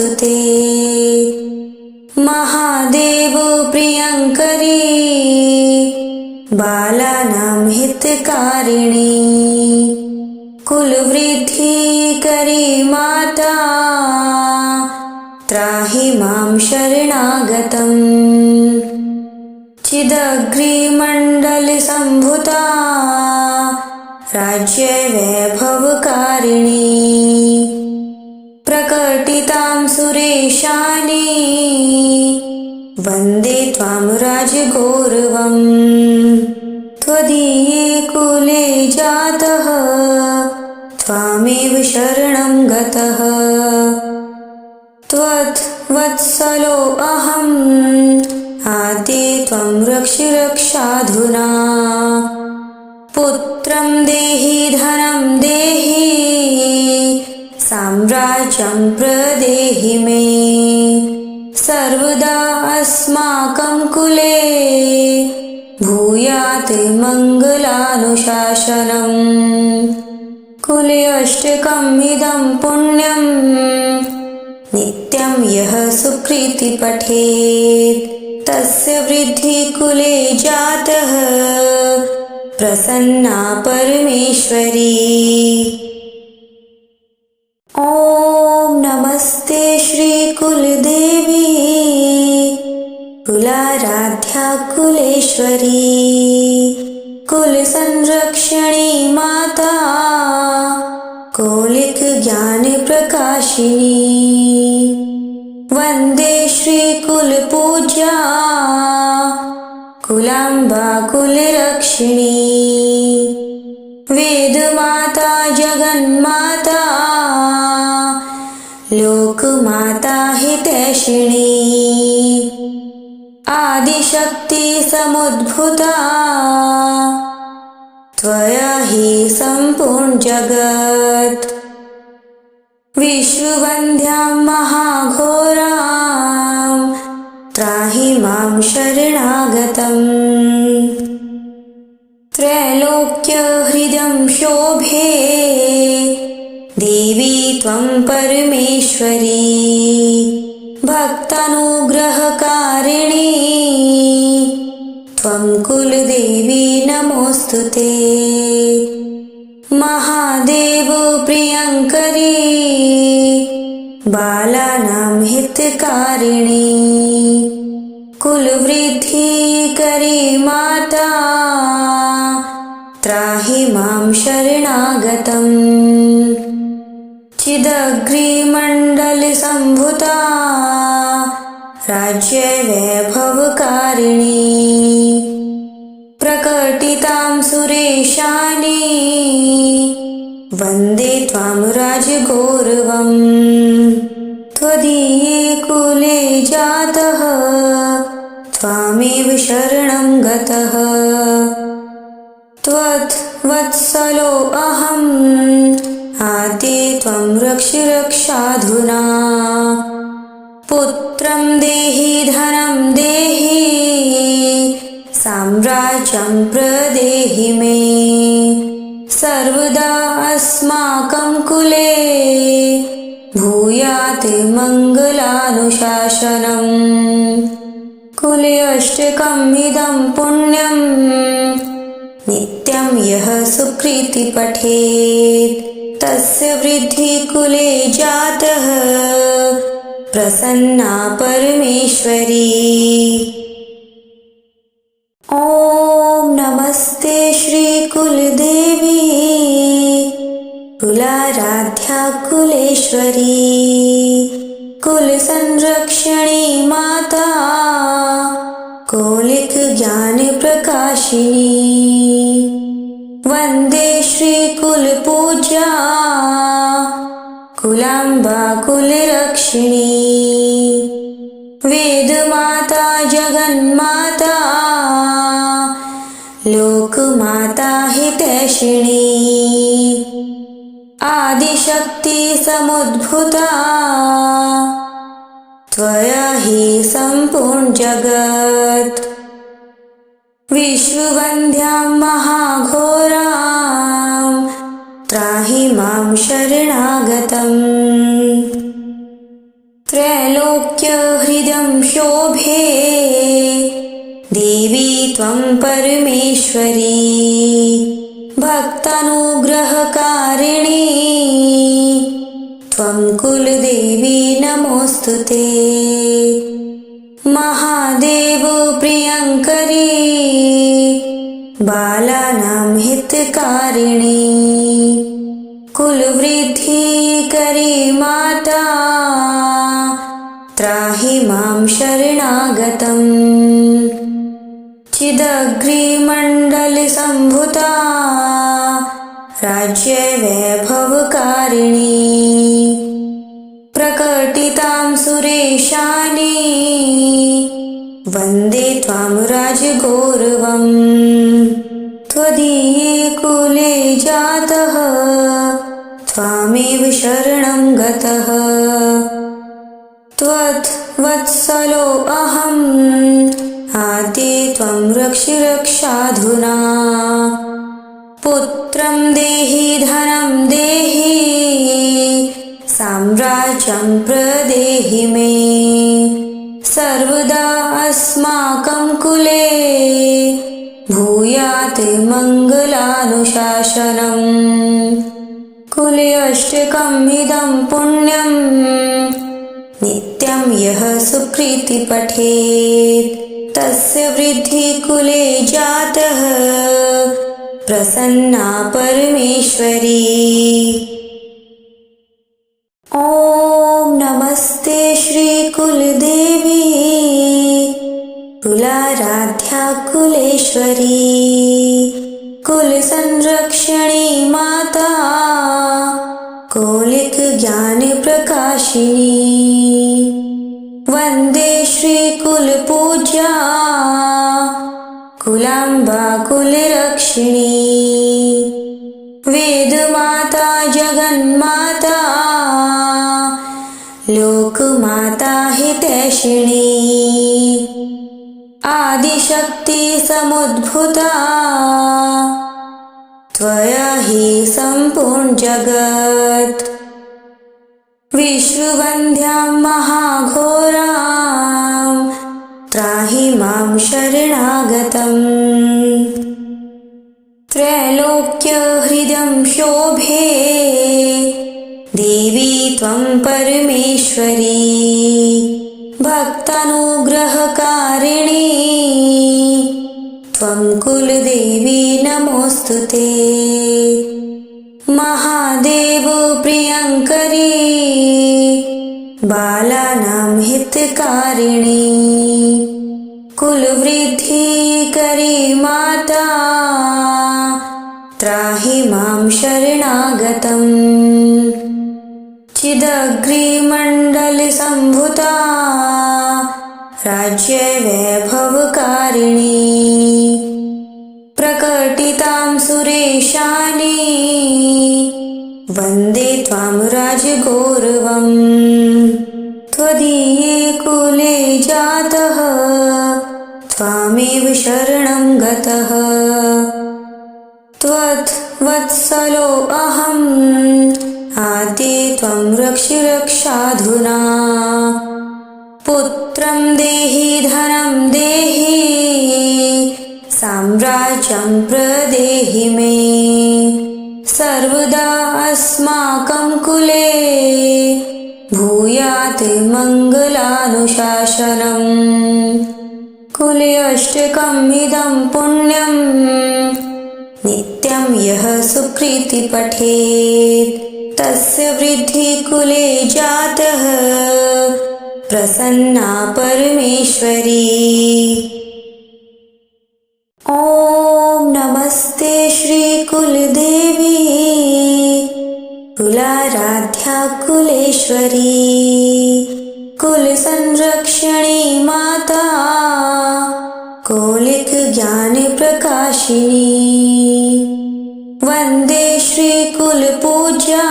नमोऽस्तुते। महादेव प्रियङ्करी बालानां हितकारिणी कुलवृद्धिकरी माता त्राहि मां शरणागतम्। चिदग्निमण्डलसम्भूता राज्यवैभवकारिणी प्रकटितां सुरेशानी वन्दे त्वां राजगौरवम्। त्वदीये कुले जातः त्वामेव शरणं गतः। त्वद्वत्सलो अहम् आद्ये त्वं रक्ष रक्षाधुना। पुत्रं देहि धनं देहि साम्राज्यं प्रदेहि मे। सर्वदा अस्माकं कुले भूयात् मङ्गलानुशासनम्। कुले अष्टकम् इदं पुण्यं नित्यं यः सुकृति पठेत् तस्य वृद्धि कुले जातः प्रसन्ना परमेश्वरी। ॐ नमस्ते श्री कुलदेवी कुलाराध्या कुलेश्वरी कुल संरक्षणी माता कौलिक ज्ञान प्रकाशिनी। वंदे श्री कुल पूज्या कुलांबा कुलरक्षिणी। वेद माता जगन्माता लोक माता हितैषिणी। आदिशक्ति समुद्भूता त्वया हि सम्पूर्ण जगत्। विश्ववन्द्यां महाघोरां त्राहि मां शरणागतम्। त्रैलोक्यहृदं शोभे देवी त्वं परमेश्वरी भक्तानुग्रहकारिणी त्वं कुलदेवी नमोऽस्तुते। महादेव प्रियङ्करी बालानां हितकारिणी कुलवृद्धिकरी माता त्राहि मां शरणागतम्। चिदग्निमण्डलसम्भूता राज्यवैभवकारिणी प्रकटितां सुरेशानी वन्दे त्वां राजगौरवम्। त्वदीये कुले जातः त्वामेव शरणं गतः। त्वद्वत्सलो अहम् आद्ये त्वं रक्ष रक्षाधुना। पुत्रं देहि धनं देहि साम्राज्यं प्रदेहि मे। सर्वदा अस्माकं कुले भूयात् मङ्गलानुशासनम्। कुले अष्टकम् इदं पुण्यं नित्यं यः सुकृति पठेत् तस्य वृद्धि कुले जातः प्रसन्ना परमेश्वरी। ॐ नमस्ते श्री कुलदेवी कुलाराध्या कुलेश्वरी कुल संरक्षणी माता कौलिक ज्ञान प्रकाशिनी। वंदे श्री कुल पूज्या कुलांबा कुलरक्षिणी। वेद माता जगन्माता लोक माता हितैषिणी। आदिशक्ति समुद्भूता त्वया हि सम्पूर्ण जगत्। विश्ववन्द्यां महाघोरां त्राहि मां शरणागतम्। त्रैलोक्यहृदं शोभे देवी त्वं परमेश्वरी भक्तानुग्रहकारिणी त्वं कुलदेवी नमोऽस्तुते। महादेव प्रियङ्करी बालानां हितकारिणी कुलवृद्धिकरी माता त्राहि मां शरणागतम्। चिदग्निमण्डलसम्भूता राज्यवैभवकारिणी प्रकटितां सुरेशानी वन्दे त्वां राजगौरवम्। त्वदीये कुले जातः त्वामेव शरणं गतः त्वद्वत्सलो अहम् आद्ये त्वं रक्ष रक्षाधुना। पुत्रं देहि धनं देहि साम्राज्यं प्रदेहि मे सर्वदा अस्माकं कुले भूयात् मङ्गलानुशासनम्। कुले अष्टकम् इदं पुण्यं नित्यं यः सुकृति पठेत् तस्य वृद्धि कुले जातः प्रसन्ना परमेश्वरी। ॐ नमस्ते श्री कुलदेवी कुलाराध्या कुलेश्वरी कुल संरक्षणी माता कौलिक ज्ञान प्रकाशिनी वंदे श्री कुल पूज्या कुलांबा कुलरक्षिणी वेद माता जगन्माता लोक माता हितैषिणी आदिशक्ति समुद्भूता त्वया हि सम्पूर्ण जगत् विश्ववन्द्यां महाघोरां त्राहि मां शरणागतम्। त्रैलोक्यहृदं शोभे देवी त्वं परमेश्वरी भक्तानुग्रहकारिणी त्वं कुलदेवी नमोऽस्तुते। महादेव प्रियङ्करी बालानां हितकारिणी कुलवृद्धिकरी माता त्राहि मां शरणागतम्। चिदग्निमण्डलसम्भूता राज्यवैभवकारिणी प्रकटितां सुरेशानी वन्दे त्वां राजगौरवम्। त्वदीये कुले जातः त्वामेव शरणं गतः त्वद्वत्सलो अहम् आद्ये त्वं रक्ष रक्षाधुना। पुत्रं देहि धनं देहि साम्राज्यं प्रदेहि मे सर्वदा अस्माकं कुले भूयात् मङ्गलानुशासनम्। कुले अष्टकम् इदं पुण्यं नित्यं यः सुकृति पठेत् तस्य वृद्धि कुले जातः प्रसन्ना परमेश्वरी। ॐ नमस्ते श्री कुलदेवी कुलाराध्या कुलेश्वरी कुल संरक्षणी माता कौलिक ज्ञान प्रकाशिनी वंदे श्री कुल पूज्या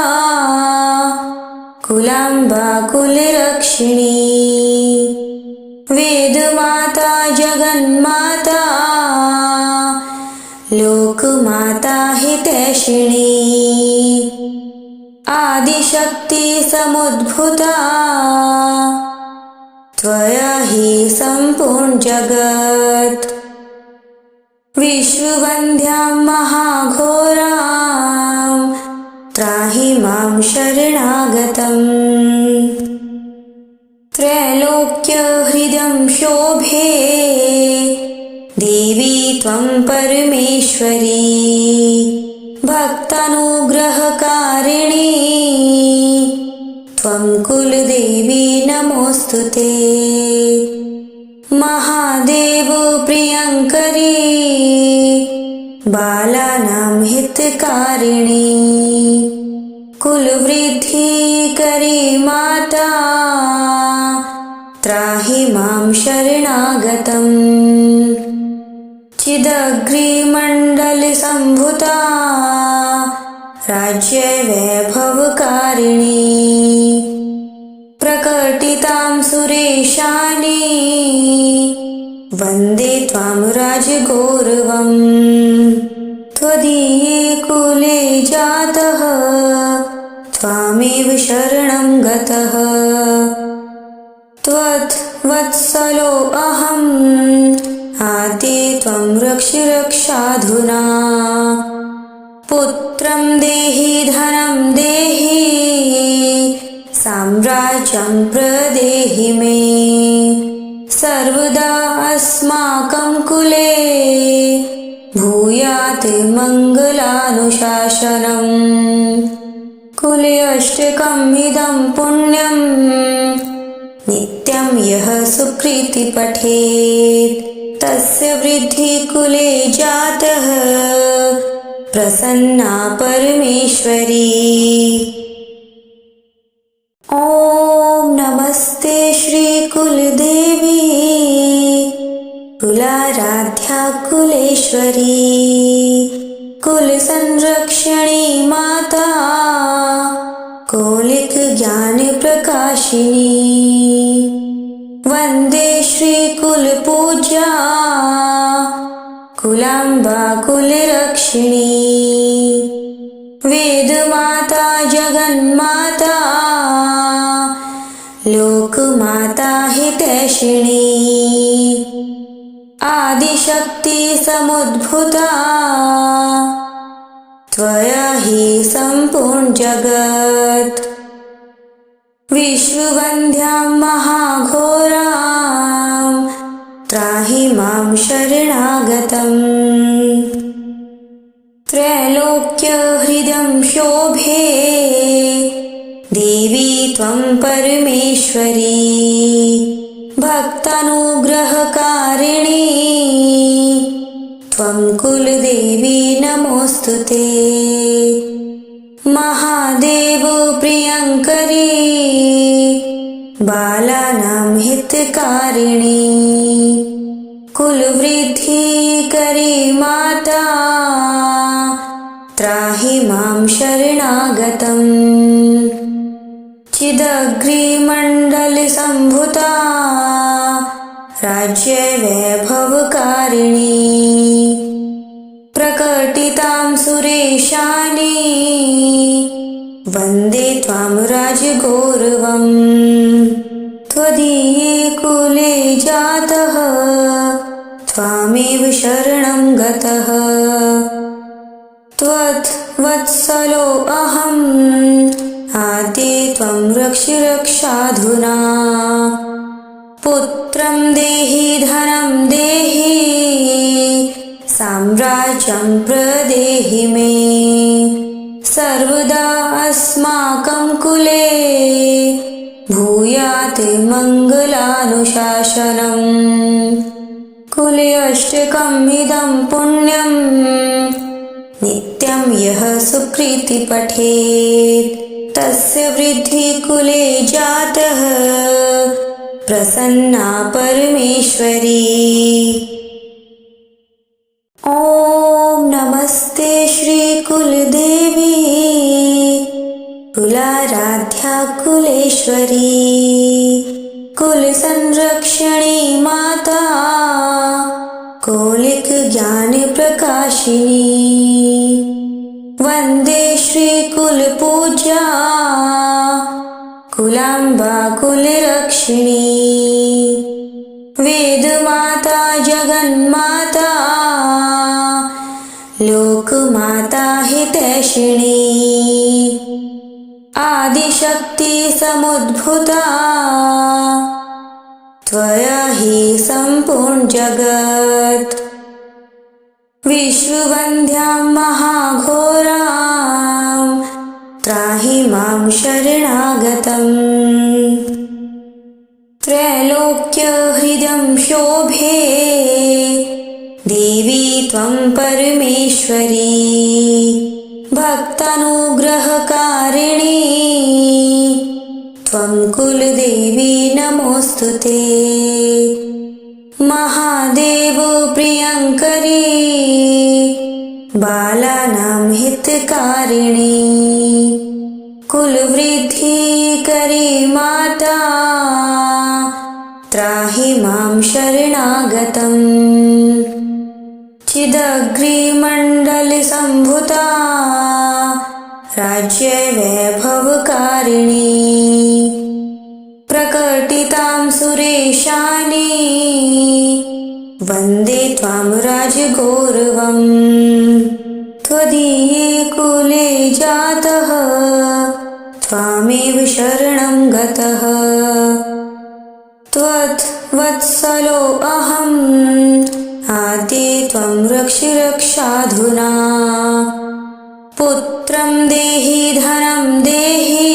कुलांबा कुलरक्षिणी वेद माता जगन्माता लोक माता हितैषिणी आदिशक्ति समुद्भूता त्वया हि सम्पूर्ण जगत्। विश्ववन्द्यां महाघोरां त्राहि मां शरणागतम्। त्रैलोक्यहृदं शोभे देवी त्वं परमेश्वरी। भक्तानुग्रहकारिणी त्वं कुलदेवी नमोऽस्तुते। महादेव प्रियङ्करी बालानां हितकारिणी। कुलवृद्धिकरी माता त्राहि मां शरणागतम्। चिदग्निमण्डलसम्भूता राज्यवैभवकारिणी। प्रकटितां सुरेशानी वन्दे त्वां राजगौरवम्। त्वदीये कुले जातः त्वामेव शरणं गतः। त्वद्वत्सलो अहम् आद्ये त्वं रक्ष रक्षाधुना। पुत्रं देहि धनं देहि साम्राज्यं प्रदेहि मे। सर्वदा अस्माकं कुले भूयात् मङ्गलानुशासनम्। कुले अष्टकम् इदं पुण्यं नित्यं यः सुकृति पठेत् तस्य वृद्धि कुले जातः प्रसन्ना परमेश्वरी। ॐ नमस्ते श्री कुलदेवी कुलाराध्या कुलेश्वरी। कुल संरक्षणी माता कौलिक ज्ञान प्रकाशिनी। वंदे श्री कुल पूज्या कुलांबा कुलरक्षिणी। वेद माता जगन्माता लोकमाता हितैषिणी। आदिशक्ति समुद्भूता त्वया हि सम्पूर्ण जगत्। विश्ववन्द्यां महाघोरां त्राहि मां शरणागतम्। त्रैलोक्यहृदं शोभे देवी त्वं परमेश्वरी। भक्तानुग्रहकारिणी त्वं कुलदेवी नमोऽस्तुते। महादेव प्रियङ्करी बालानां हितकारिणी। कुलवृद्धिकरी माता त्राहि मां शरणागतम्। चिदग्निमण्डलसम्भूता राज्यवैभवकारिणी। प्रकटितां सुरेशानी वन्दे त्वां राजगौरवम्। त्वदीये कुले जातः त्वामेव शरणं गतः। त्वद्वत्सलो अहम् आद्ये त्वं रक्ष रक्षाधुना। पुत्रं देहि धनं देहि साम्राज्यं प्रदेहि मे। सर्वदा अस्माकं कुले भूयात् मङ्गलानुशासनम्। कुले अष्टकम् इदं पुण्यं नित्यं यः सुकृति पठेत् तस्य वृद्धि कुले जातः प्रसन्ना परमेश्वरी। ॐ नमस्ते श्री कुलदेवी कुलाराध्या कुलेश्वरी। कुल संरक्षणी माता कौलिक ज्ञान प्रकाशिनी। वंदे श्री श्रीकुलपूज्या कुलाम्बा कुलरक्षिणी वेदमाता जगन्माता लोकमाता हितैषिणी आदिशक्ति समुद्भूता त्वया हि सम्पूर्ण जगत् विश्ववन्द्यां महाघोरां त्राहि मां शरणागतम् त्रैलोक्यहृदं शोभे देवी त्वं परमेश्वरी भक्तानुग्रहकारिणी त्वं कुलदेवी नमोऽस्तुते महादेव प्रियङ्करी बालानां हितकारिणी कुलवृद्धिकरी माता त्राहि मां शरणागतम् चिदग्रिमण्डलसम्भूता राज्यवैभवकारिणी प्रकटितां सुरेशानी वन्दे त्वां राजगौरवम् त्वदीये कुले जातः त्वामेव शरणं गतः त्वत्वत्सलो अहम् आद्ये त्वं रक्ष रक्षाधुना पुत्रं देहि धनं देहि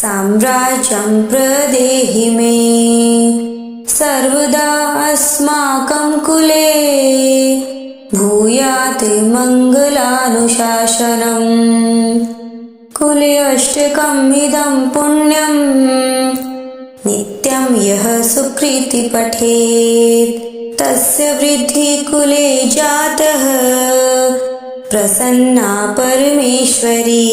साम्राज्यं प्रदेहि मे सर्वदा अस्माकं कुले भूयात् मङ्गलानुशासनम् कुले अष्टकम् इदं पुण्यं नित्यं यः सुकृति पठेत् तस्य वृद्धि कुले जातः प्रसन्ना परमेश्वरी।